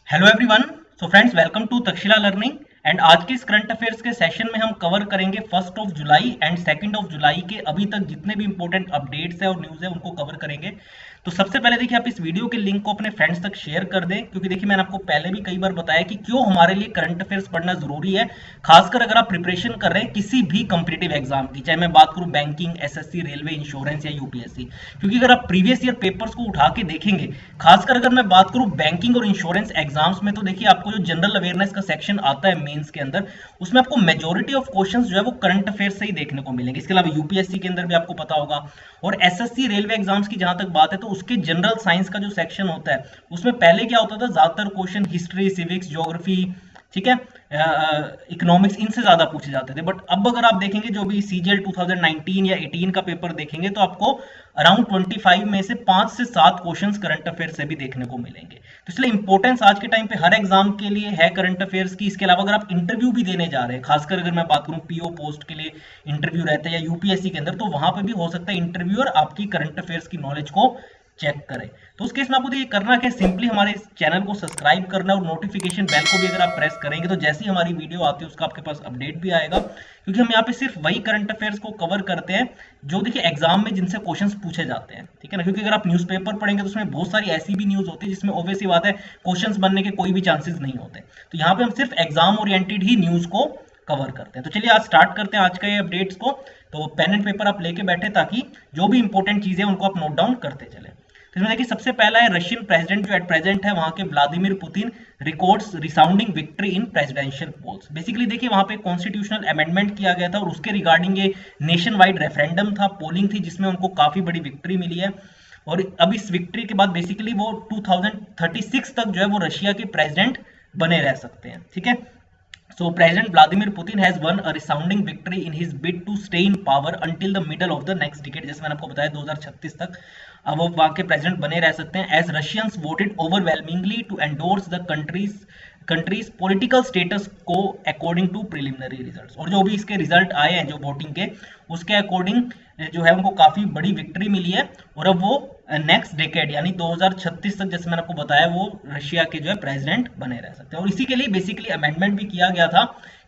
Hello everyone. So friends, welcome to Takshashila learning. And आज के इस करंट अफेयर्स के सेशन में हम कवर करेंगे 1 जुलाई एंड 2 जुलाई के अभी तक जितने भी इंपॉर्टेंट अपडेट्स है और न्यूज़ है उनको कवर करेंगे। तो सबसे पहले देखिए, आप इस वीडियो के लिंक को अपने फ्रेंड्स तक शेयर कर दें, क्योंकि देखिए मैंने आपको पहले भी कई बार बताया कि क्यों हमारे लिए करंट अफेयर्स पढ़ना जरूरी है, खासकर अगर आप प्रिपरेशन कर रहे हैं किसी भी कॉम्पिटिटिव एग्जाम की, चाहे मैं बात करूं बैंकिंग, एसएससी, रेलवे, इंश्योरेंस या यूपीएससी। क्योंकि अगर आप प्रीवियस ईयर पेपर्स को उठा के देखेंगे, खासकर अगर मैं बात करूं बैंकिंग और इंश्योरेंस एग्जाम्स में, तो देखिए आपको जो जनरल अवेयरनेस का सेक्शन आता है मेंस के अंदर, उसमें आपको मेजॉरिटी ऑफ क्वेश्चंस जो है वो करंट अफेयर्स से ही देखने को मिलेंगे। इसके अलावा यूपीएससी के अंदर भी आपको पता होगा, और एसएससी, रेलवे एग्जाम्स की जहां तक बात है तो उसके जनरल साइंस का जो सेक्शन होता है उसमें पहले क्या होता था, ज्यादातर क्वेश्चन हिस्ट्री, सिविक्स, ज्योग्राफी, ठीक है, इकोनॉमिक्स, इनसे ज्यादा पूछे जाते थे। बट अब अगर आप देखेंगे जो भी सीजीएल 2019 या 18 का पेपर देखेंगे, तो आपको अराउंड 25 में से 5 से 7 क्वेश्चंस करंट अफेयर से भी देखने को मिलेंगे। तो इसलिए इंपॉर्टेंस आज के टाइम पे हर एग्जाम के लिए है करंट अफेयर्स की। इसके अलावा अगर आप इंटरव्यू भी देने जा रहे हैं, खासकर अगर मैं बात करूं पीओ पोस्ट के लिए इंटरव्यू रहता है या यूपीएससी के अंदर, तो वहां पर भी हो सकता है इंटरव्यूअर आपकी करंट अफेयर्स की नॉलेज को चेक करें। तो उस केस में आपको ये करना है, सिंपली हमारे इस चैनल को सब्सक्राइब करना और नोटिफिकेशन बेल को भी अगर आप प्रेस करेंगे तो जैसे ही हमारी वीडियो आती है उसका आपके पास अपडेट भी आएगा। क्योंकि हम यहाँ पे सिर्फ वही करंट अफेयर्स को कवर करते हैं जो देखिए एग्जाम में जिनसे क्वेश्चंस पूछे जाते हैं, ठीक है ना। क्योंकि अगर आप न्यूज़पेपर पढ़ेंगे तो उसमें बहुत सारी ऐसी भी न्यूज होती है जिसमें ऑब्वियस सी बात है क्वेश्चंस बनने के कोई भी चांसेस नहीं होते। तो यहाँ पे हम सिर्फ एग्जाम ओरिएंटेड ही न्यूज को कवर करते हैं। तो चलिए आज स्टार्ट करते हैं आज का ये अपडेट्स को। तो पेन एंड पेपर आप लेके बैठे ताकि जो भी इंपॉर्टेंट चीजें उनको आप नोट डाउन करते चले। तो इसमें देखिए सबसे पहला है रशियन प्रेसिडेंट जो एट प्रेजेंट है वहां के Vladimir Putin records resounding victory in presidential polls. Basically देखिए वहां पे कॉन्स्टिट्यूशनल अमेंडमेंट किया गया था और उसके रिगार्डिंग ये नेशन वाइड रेफरेंडम था, पोलिंग थी, जिसमें उनको काफी बड़ी विक्ट्री मिली है। और अब इस विक्ट्री के बाद बेसिकली वो 2036 तक जो है वो रशिया के प्रेसिडेंट बने रह सकते हैं, ठीक है। So President Vladimir Putin has won a resounding victory in his bid to stay in power until the middle of the next decade। जैसे मैंने आपको बताया 2036 तक अब वो वहां के प्रेसिडेंट बने रह सकते हैं। As Russians voted overwhelmingly to endorse the country's political status quo according to preliminary results। और जो भी इसके रिजल्ट आए हैं जो वोटिंग के, उसके अकॉर्डिंग जो है उनको काफी बड़ी विक्ट्री मिली है। और अब वो नेक्स्ट डेकेड यानी 2036 तक, जैसे मैंने आपको बताया, वो रशिया के जो है प्रेसिडेंट बने रह सकते हैं। और इसी के लिए बेसिकली अमेंडमेंट भी किया गया था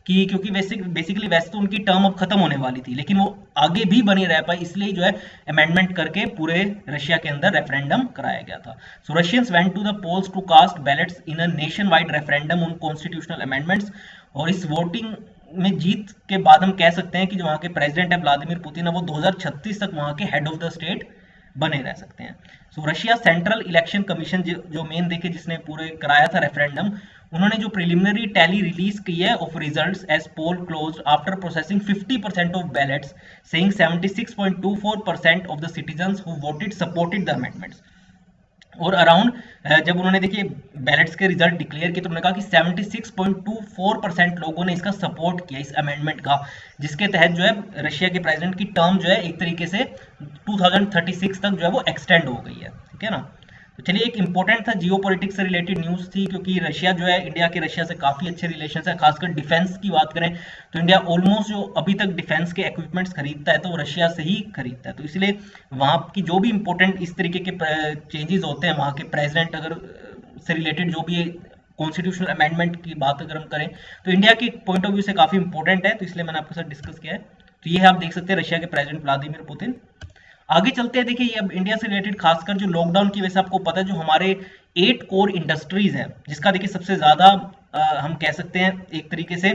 कि क्योंकि बेसिकली वैसे तो उनकी टर्म अब खत्म होने वाली थी, लेकिन वो आगे भी बने रह पाए, इसलिए जो है अमेंडमेंट करके पूरे रशिया के अंदर रेफरेंडम कराया गया था। So Russians went to the polls to cast ballots in a nationwide referendum on constitutional amendments. और इस वोटिंग में जीत के बाद हम कह सकते हैं कि जो वहां के प्रेसिडेंट है व्लादिमीर पुतिन है वो 2036 तक वहां के हेड ऑफ द स्टेट बने रह सकते हैं। सो रशिया सेंट्रल इलेक्शन कमीशन जो मेन देखे जिसने पूरे कराया था रेफरेंडम, उन्होंने जो प्रिलिमिनरी टैली रिलीज की है of results as poll closed after processing 50% of ballots, saying 76.24% of the citizens who voted supported the amendments. और अराउंड जब उन्होंने देखिए बैलेट्स के रिजल्ट डिक्लेयर किए तो उन्होंने कहा कि 76.24% लोगों ने इसका सपोर्ट किया, इस अमेंडमेंट का, जिसके तहत जो है रशिया के प्रेसिडेंट की टर्म जो है एक तरीके से 2036 तक जो है वो एक्सटेंड हो गई है, ठीक है ना। तो चलिए, एक इंपॉर्टेंट था जियो पॉलिटिक्स से रिलेटेड न्यूज थी, क्योंकि रशिया जो है इंडिया के रशिया से काफी अच्छे रिलेशन है। खासकर डिफेंस की बात करें तो इंडिया ऑलमोस्ट जो अभी तक डिफेंस के इक्विपमेंट्स खरीदता है तो वो रशिया से ही खरीदता है। तो इसलिए वहां की जो भी इंपॉर्टेंट इस तरीके के चेंजेस होते हैं वहां के प्रेसिडेंट अगर से रिलेटेड जो भी कॉन्स्टिट्यूशनल अमेंडमेंट की बात अगर हम करें तो इंडिया के पॉइंट ऑफ व्यू से काफी इंपॉर्टेंट है। तो इसलिए मैंने आपके साथ डिस्कस किया है। तो ये है, आप देख सकते हैं रशिया के प्रेसिडेंट व्लादिमीर पुतिन। आगे चलते हैं, देखिए ये अब इंडिया से रिलेटेड, खासकर जो लॉकडाउन की वजह से आपको पता है जो हमारे 8 कोर इंडस्ट्रीज है, जिसका देखिए सबसे ज्यादा हम कह सकते हैं एक तरीके से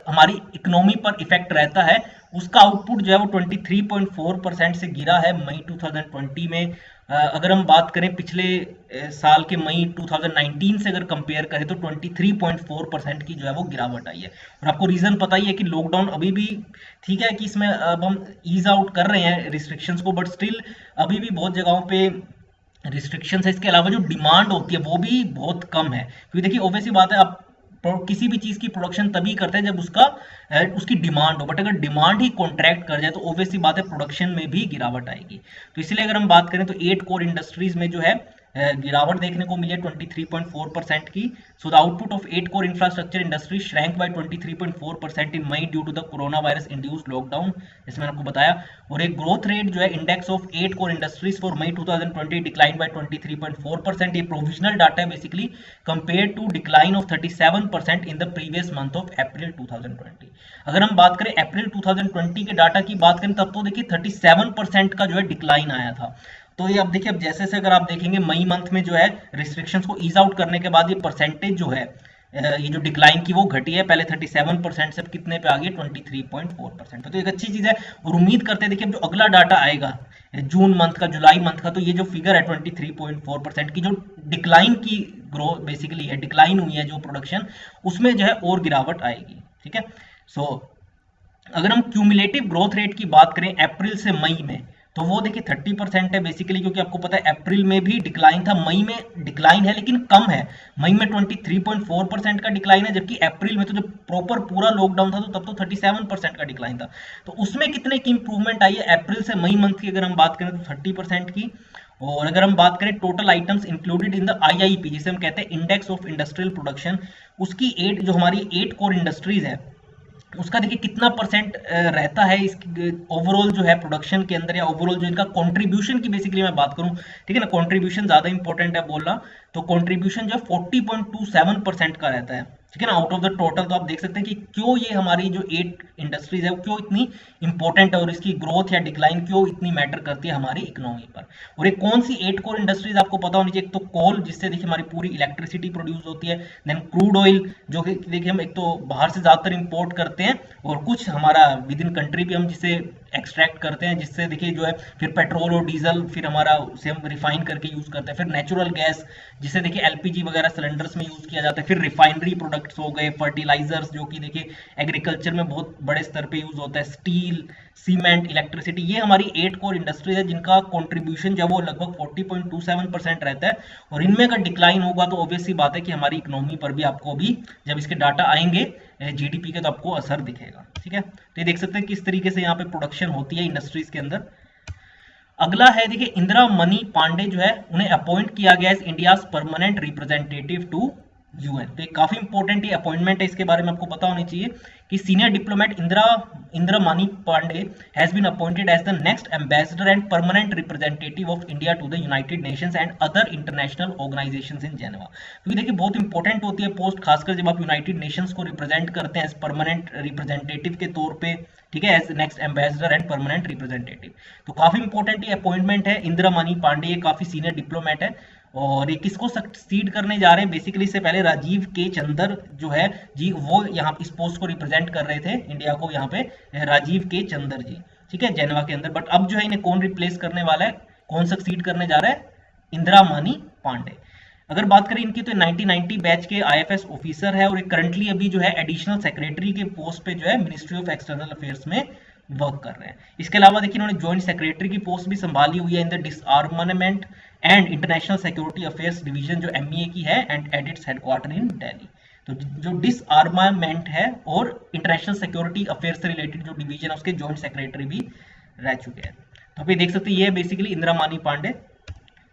हमारी इकोनॉमी पर इफेक्ट रहता है, उसका आउटपुट जो है वो 23.4% से गिरा है मई 2020 में। अगर हम बात करें पिछले साल के मई 2019 से अगर कंपेयर करें तो 23.4% की जो है वो गिरावट आई है। और आपको रीजन पता ही है कि लॉकडाउन अभी भी, ठीक है कि इसमें अब हम ईज आउट कर रहे हैं रिस्ट्रिक्शंस को, बट स्टिल अभी भी बहुत जगहों पे रिस्ट्रिक्शंस है। इसके अलावा जो डिमांड होती है वो भी बहुत कम है, क्योंकि देखिए ऑब्वियसली बात है, आप किसी भी चीज की प्रोडक्शन तभी करते हैं जब उसकी डिमांड हो, बट अगर डिमांड ही कॉन्ट्रैक्ट कर जाए तो ऑब्वियसली बात है प्रोडक्शन में भी गिरावट आएगी। तो इसलिए अगर हम बात करें तो 8 कोर इंडस्ट्रीज में जो है गिरावट देखने को मिली है 23.4% की। So the output of 8 core infrastructure industry shrank by 23.4% in May due to the corona virus induced lockdown, जैसे मैंने आपको बताया। और एक ग्रोथ रेट जो है index of 8 core industries for May 2020 decline by 23.4%। ये प्रोविजनल डाटा है basically, compare to decline of 37% in the previous month of April 2020। अगर हम बात करें अप्रैल 2020 के डाटा की बात करें, तब तो देखिए 37% का जो है डिक्लाइन आया था। तो ये अब देखिए, अब जैसे से अगर आप देखेंगे मई मंथ में जो है रिस्ट्रिक्शंस को ईज आउट करने के बाद ये परसेंटेज जो है ये जो डिक्लाइन की वो घटी है, पहले 37% से अब कितने पे आ गई, 23.4% पे। तो एक अच्छी चीज है और उम्मीद करते हैं देखिए अब जो अगला डाटा आएगा जून मंथ का, जुलाई मंथ का, तो ये जो फिगर है 23.4% की जो डिक्लाइन की ग्रोथ बेसिकली है, डिक्लाइन हुई है जो प्रोडक्शन, उसमें जो है और गिरावट आएगी। ठीक है, सो अगर हम क्यूमुलेटिव ग्रोथ रेट की बात करें अप्रैल से मई में, तो वो देखिए 30% है बेसिकली, क्योंकि आपको पता है अप्रैल में भी डिक्लाइन था, मई में डिक्लाइन है लेकिन कम है। मई में 23.4% का डिक्लाइन है, जबकि अप्रैल में तो जब प्रॉपर पूरा लॉकडाउन था तो तब तो 37% का डिक्लाइन था। तो उसमें कितने की इंप्रूवमेंट आई है अप्रैल से मई मंथ की अगर हम बात करें तो 30% की। और अगर हम बात करें total items included in the IIP, जिसे हम कहते हैं इंडेक्स ऑफ इंडस्ट्रियल प्रोडक्शन, उसकी 8 जो हमारी 8 कोर इंडस्ट्रीज है उसका देखिए कितना परसेंट रहता है इस ओवरऑल जो है प्रोडक्शन के अंदर, या ओवरऑल जो इनका कंट्रीब्यूशन की बेसिकली मैं बात करूं, ठीक है ना, कंट्रीब्यूशन ज्यादा इंपॉर्टेंट है बोलना, तो कंट्रीब्यूशन जो 40.27% का रहता है, ठीक है ना, आउट ऑफ द टोटल। तो आप देख सकते हैं कि क्यों ये हमारी जो 8 इंडस्ट्रीज है वो क्यों इतनी इंपॉर्टेंट है और इसकी ग्रोथ या डिक्लाइन क्यों इतनी मैटर करती है हमारी इकोनॉमी पर। और ये कौन सी 8 कोर इंडस्ट्रीज आपको पता होनी चाहिए, एक तो कोल जिससे देखिए हमारी पूरी इलेक्ट्रिसिटी प्रोड्यूस होती है, देन क्रूड ऑयल जो कि देखिए हम एक तो बाहर से ज्यादातर इंपोर्ट करते हैं, और कुछ हमारा विद इन कंट्री भी हम जिसे एक्सट्रैक्ट करते हैं, जिससे देखिए जो है फिर पेट्रोल और डीजल फिर हमारा उसे हम रिफाइन करके यूज करते हैं, फिर नेचुरल गैस जिसे देखिए एलपीजी वगैरह सिलेंडर्स में यूज किया जाता है, फिर रिफाइनरी प्रोडक्ट्स हो गए, फर्टिलाइजर्स जो कि देखिए एग्रीकल्चर में बहुत बड़े स्तर पे यूज होता है, स्टील, सीमेंट, इलेक्ट्रिसिटी, ये हमारी 8 कोर इंडस्ट्रीज है जिनका कंट्रीब्यूशन जब वो लगभग 40.27% रहता है। और इनमें का डिक्लाइन होगा तो ऑब्वियसली बात है कि हमारी इकोनॉमी पर भी आपको भी जब इसके डाटा आएंगे जीडीपी के तो आपको असर दिखेगा। ठीक है, तो ये देख सकते हैं किस तरीके से यहाँ पे प्रोडक्शन होती है इंडस्ट्रीज के अंदर। अगला है देखिए इंदिरा मनी पांडे जो है उन्हें अपॉइंट किया गया है India permanent representative to UN. तो एक काफी इंपॉर्टेंट ये अपॉइंटमेंट है, इसके बारे में आपको पता होनी चाहिए कि senior diplomat Indira Mani Pandey has been appointed as the next ambassador and permanent representative of India to the United Nations and other international organisations in Geneva. क्योंकि देखिए बहुत इंपॉर्टेंट होती है पोस्ट, खासकर जब आप यूनाइटेड नेशंस को रिप्रेजेंट करते हैं एज परमानेंट रिप्रेजेंटेटिव के तौर पे, ठीक है, as next ambassador and permanent representative. तो काफी इंपॉर्टेंट ये अपॉइंटमेंट है। इंदिरा मनी पांडे ये काफी सीनियर डिप्लोमेट है और ये किसको सक्सीड करने जा रहे हैं, बेसिकली इससे पहले राजीव के चंदर जो है जी वो यहाँ इस पोस्ट को रिप्रेजेंट कर रहे थे इंडिया को, यहाँ पे राजीव के चंदर जी, ठीक है, जेनेवा के अंदर। बट अब जो है इन्हें कौन रिप्लेस करने वाला है, कौन सक्सीड करने जा रहा है, इंदिरा मनी पांडे। अगर बात करें इनकी तो 1990 बैच के आईएफएस ऑफिसर है और करंटली अभी जो है एडिशनल सेक्रेटरी के पोस्ट पे जो है मिनिस्ट्री ऑफ एक्सटर्नल अफेयर्स में वर्क कर रहे हैं। इसके अलावा देखिए इन्होंने ज्वाइंट सेक्रेटरी की पोस्ट भी संभाली हुई है in the डिसआर्मामेंट and international security affairs division जो एमईए की है and at its headquarter in Delhi. तो जो डिसआर्मामेंट है और इंटरनेशनल सिक्योरिटी अफेयर्स से रिलेटेड जो डिवीजन है उसके ज्वाइंट सेक्रेटरी भी रह चुके हैं। तो आप ये देख सकते हैं ये है बेसिकली इंदिरा मनी पांडे।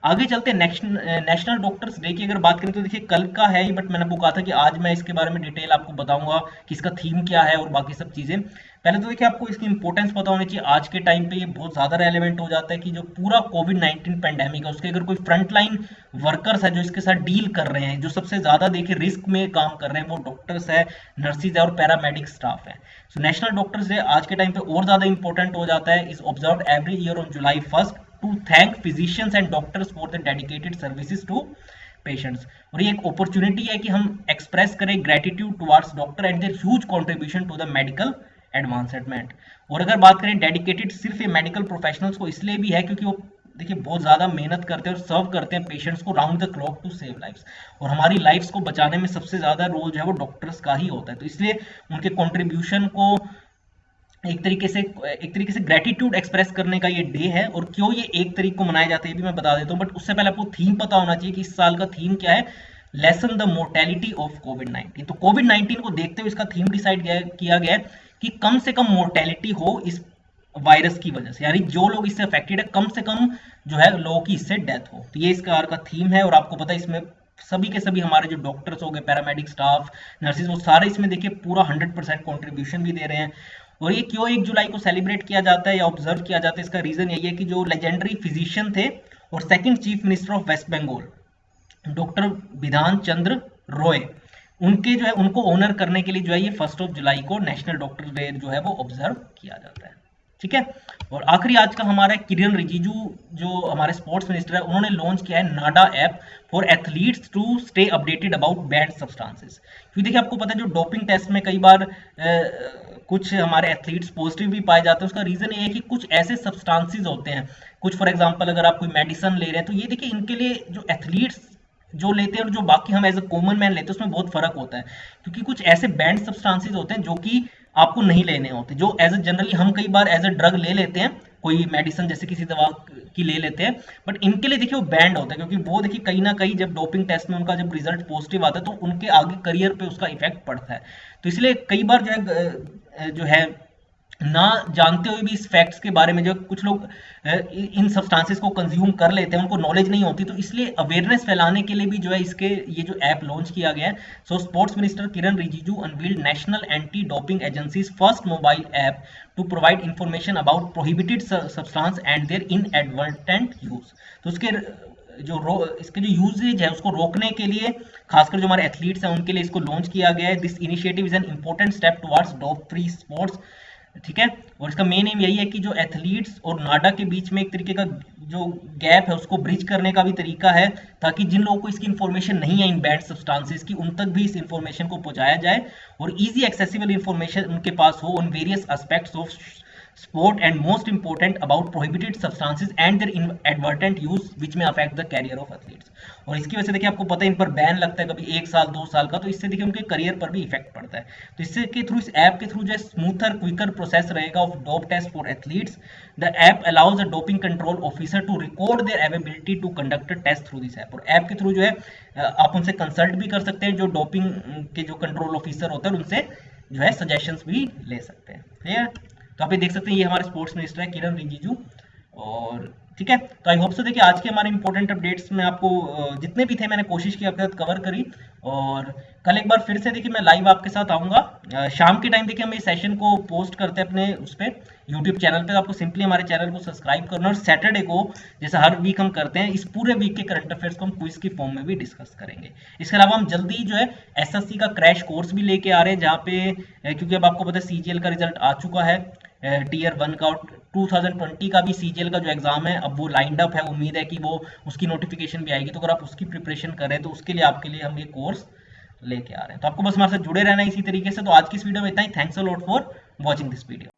आगे चलते हैं नेशनल डॉक्टर्स डे की अगर बात करें तो देखिए कल का है ही, बट मैंने आपको कहा था कि आज मैं इसके बारे में डिटेल आपको बताऊंगा कि इसका थीम क्या है और बाकी सब चीजें। पहले तो देखिए आपको इसकी इंपॉर्टेंस पता होनी चाहिए, आज के टाइम पे ये बहुत ज्यादा रेलेवेंट हो जाता है कि जो पूरा कोविड-19 पेंडेमिक है उसके अगर कोई फ्रंट लाइन वर्कर्स है जो इसके साथ डील कर रहे हैं, जो सबसे ज्यादा देखिए रिस्क में काम कर रहे हैं, वो डॉक्टर्स है, नर्सिस है और पैरामेडिक स्टाफ है। सो नेशनल डॉक्टर्स डे आज के टाइम पे और ज्यादा इंपॉर्टेंट हो जाता है, is observed every year on July 1 to thank physicians and doctors for the dedicated services to patients। और ये एक अपॉर्चुनिटी है कि हम एक्सप्रेस करें gratitude towards doctor and their huge contribution to the medical advancement. और अगर बात करें डेडिकेटेड, सिर्फ ये मेडिकल प्रोफेशनल्स को इसलिए भी है क्योंकि वो देखिए बहुत ज्यादा मेहनत करते हैं और सर्व करते हैं पेशेंट्स को round the clock to save lives, और हमारी लाइफ्स को बचाने में सबसे ज्यादा रोल जो है वो डॉक्टर्स का ही होता है। तो इसलिए उनके कंट्रीब्यूशन को एक तरीके से ग्रेटिट्यूड एक्सप्रेस करने का ये डे है। और क्यों ये 1 तारीख को मनाया जाता है ये भी मैं बता देता हूँ, बट उससे पहले आपको थीम पता होना चाहिए कि इस साल का थीम क्या है, लेसन द मोर्टेलिटी ऑफ कोविड-19। तो कोविड-19 को देखते हुए इसका थीम डिसाइड किया गया है कि कम से कम मोर्टेलिटी हो इस वायरस की वजह से, यानी जो लोग इससे अफेक्टेड है कम से कम जो है लोगों की इससे डेथ हो। तो ये इस कार का थीम है और आपको पता है इसमें सभी के सभी हमारे जो डॉक्टर्स हो गए, पैरामेडिक स्टाफ, नर्सिस, वो सारे इसमें देखिए पूरा 100% कॉन्ट्रीब्यूशन भी दे रहे हैं। और ये क्यों 1 जुलाई को सेलिब्रेट किया जाता है या ऑब्जर्व किया जाता है, इसका रीजन यही है कि जो लेजेंडरी फिजिशियन थे और second chief minister of West Bengal doctor Bidhan Chandra Roy, उनके जो है उनको ऑनर करने के लिए जो है ये 1 जुलाई को नेशनल डॉक्टर डे जो है वो ऑब्जर्व किया जाता है। ठीक है। और आखिरी आज का हमारा किरण रिजिजू जो हमारे स्पोर्ट्स मिनिस्टर है, उन्होंने लॉन्च किया है NADA app for athletes to stay updated about bad substances. क्योंकि देखिए आपको पता है जो डोपिंग टेस्ट में कई बार कुछ हमारे एथलीट्स पॉजिटिव भी पाए जाते हैं, उसका रीजन ये है कि कुछ ऐसे सब्सटेंसेस होते हैं, कुछ फॉर एग्जांपल अगर आप कोई मेडिसिन ले रहे हैं तो ये देखिए इनके लिए जो एथलीट्स जो लेते हैं और जो बाकी हम एज अ कॉमन मैन लेते हैं उसमें बहुत फर्क होता है। क्योंकि कुछ ऐसे बैंड सब्सटेंसेस होते हैं जो कि आपको नहीं लेने होते, जो एज अ जनरली हम कई बार एज अ ड्रग ले लेते हैं, कोई मेडिसिन जैसे किसी दवा की ले लेते हैं, बट इनके लिए देखिए वो बैंड होता है। क्योंकि वो देखिए कहीं ना कहीं जब डोपिंग टेस्ट में उनका जब रिजल्ट पॉजिटिव आता है तो उनके आगे करियर पे उसका इफेक्ट पड़ता है। तो इसलिए कई बार जो है ना जानते हुए भी इस फैक्ट्स के बारे में जो कुछ लोग इन सब्सटेंसेस को कंज्यूम कर लेते हैं, उनको नॉलेज नहीं होती, तो इसलिए अवेयरनेस फैलाने के लिए भी जो है इसके ये जो ऐप लॉन्च किया गया है। So sports minister Kiren Rijiju unveiled national anti doping agencies first mobile app to provide information about prohibited substance and their inadvertent use. तो इसके जो यूजेज है उसको रोकने के लिए खासकर जो हमारे एथलीट्स हैं उनके लिए इसको लॉन्च किया गया है। This initiative is an important step towards dope free sports. ठीक है। और इसका मेन एम यही है कि जो एथलीट्स और नाडा के बीच में एक तरीके का जो गैप है उसको ब्रिज करने का भी तरीका है, ताकि जिन लोगों को इसकी इंफॉर्मेशन नहीं है इन बैड सब्सटेंसेस की, उन तक भी इस इंफॉर्मेशन को पहुंचाया जाए और इजी एक्सेसिबल इंफॉर्मेशन उनके पास हो on various aspects of sport and most important about prohibited substances and their inadvertent use which may affect the career of athletes। और इसकी वजह से देखिए आपको पता है इन पर बैन लगता है कभी 1 साल 2 साल का, तो इससे देखिए उनके करियर पर भी इफेक्ट पड़ता है। तो इससे के थ्रू, इस ऐप के थ्रू जो है स्मूथर क्विकर प्रोसेस रहेगा of dope test for athletes. The app allows a doping control officer to record their ability to conduct test through this app. और ऐप के थ्रू जो है आप उनसे कंसल्ट भी कर सकते हैं, जो डोपिंग के जो कंट्रोल ऑफिसर होते हैं उनसे जो है सजेशंस भी ले सकते हैं। क्लियर? तो आप ये देख सकते हैं ये हमारे स्पोर्ट्स मिनिस्टर है किरण रिजिजू। और ठीक है, तो आई होप सो देखिए आज के हमारे इंपॉर्टेंट अपडेट्स में आपको जितने भी थे मैंने कोशिश की आपके साथ कवर करी। और कल एक बार फिर से देखिए मैं लाइव आपके साथ आऊंगा शाम के टाइम। देखिए हम इस सेशन को पोस्ट करते हैं अपने उस पर यूट्यूब चैनल पे, आपको सिंपली हमारे चैनल को सब्सक्राइब करना। और सैटरडे को जैसे हर वीक हम करते हैं, इस पूरे वीक के करंट अफेयर्स को हम क्विज की फॉर्म में भी डिस्कस करेंगे। इसके अलावा हम जल्दी जो है एसएससी का क्रैश कोर्स भी लेके आ रहे हैं, जहाँ पे क्योंकि अब आपको पता है सीजीएल का रिजल्ट आ चुका है, टीयर 1 का 2020 का भी सीजीएल का जो एग्जाम है अब वो लाइंड अप है। उम्मीद है कि वो उसकी नोटिफिकेशन भी आएगी, तो अगर आप उसकी प्रिपरेशन कर रहे हैं तो उसके लिए आपके लिए हम ये कोर्स लेके आ रहे हैं। तो आपको बस हमारे साथ जुड़े रहना है इसी तरीके से। तो आज की इस वीडियो में इतना ही। Thanks a lot for watching this video.